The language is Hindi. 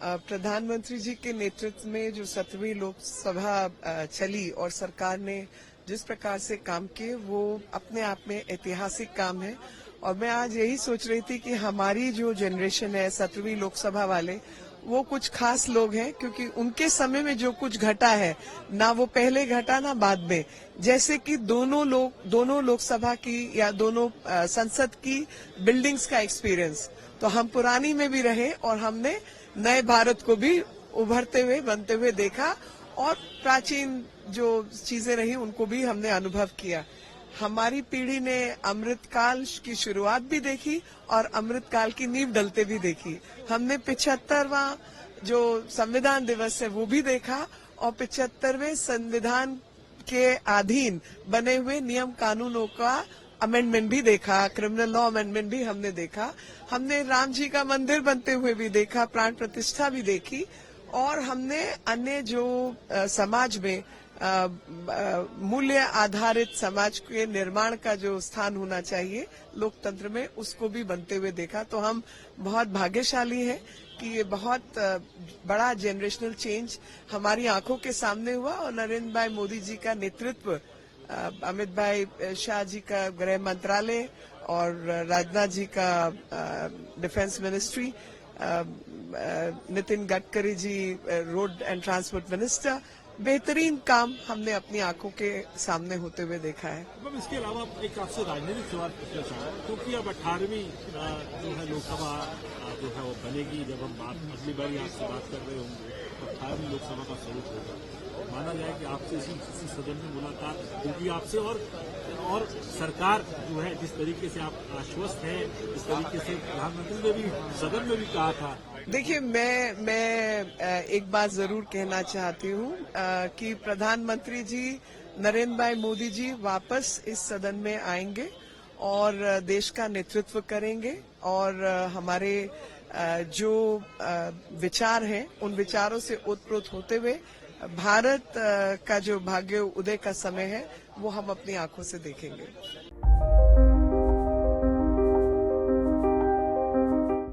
प्रधानमंत्री जी के नेतृत्व में जो 17वीं लोकसभा चली और सरकार ने जिस प्रकार से काम किए वो अपने आप में ऐतिहासिक काम है। और मैं आज यही सोच रही थी कि हमारी जो जनरेशन है 17वीं लोकसभा वाले, वो कुछ खास लोग हैं क्योंकि उनके समय में जो कुछ घटा है ना वो पहले घटा ना बाद में। जैसे कि दोनों लोकसभा की या दोनों संसद की बिल्डिंग्स का एक्सपीरियंस, तो हम पुरानी में भी रहे और हमने नए भारत को भी उभरते हुए बनते हुए देखा और प्राचीन जो चीजें रही उनको भी हमने अनुभव किया। हमारी पीढ़ी ने अमृतकाल की शुरुआत भी देखी और अमृतकाल की नींव डलते भी देखी। हमने 75वां जो संविधान दिवस है वो भी देखा और 75वें संविधान के अधीन बने हुए नियम कानूनों का अमेंडमेंट भी देखा, क्रिमिनल लॉ अमेंडमेंट भी हमने देखा। हमने राम जी का मंदिर बनते हुए भी देखा, प्राण प्रतिष्ठा भी देखी और हमने अन्य जो समाज में मूल्य आधारित समाज के निर्माण का जो स्थान होना चाहिए लोकतंत्र में, उसको भी बनते हुए देखा। तो हम बहुत भाग्यशाली हैं कि ये बहुत बड़ा जनरेशनल चेंज हमारी आंखों के सामने हुआ और नरेंद्र भाई मोदी जी का नेतृत्व, अमित भाई शाह जी का गृह मंत्रालय और राजनाथ जी का defence ministry, Nitin Gadkari ji road and transport minister, बेहतरीन काम हमने अपनी आंखों के सामने होते हुए देखा है। अब इसके अलावा एक आपसे राजनीतिक सवाल पूछना चाह रहा हूँ, क्योंकि अब 18वीं जो है लोकसभा जो है वो बनेगी। जब हम अगली बार आपसे बात कर रहे होंगे तो 18वीं लोकसभा का स्वरूप होगा। माना जाए कि आपसे इसी सदन में मुलाकात होगी आपसे और सरकार जो है जिस तरीके से आप आश्वस्त हैं, जिस तरीके से प्रधानमंत्री ने भी सदन में भी कहा था। देखिए, मैं एक बात जरूर कहना चाहती हूँ कि प्रधानमंत्री जी नरेंद्र भाई मोदी जी वापस इस सदन में आएंगे और देश का नेतृत्व करेंगे और हमारे जो विचार हैं उन विचारों से ओतप्रोत होते हुए भारत का जो भाग्य उदय का समय है वो हम अपनी आंखों से देखेंगे।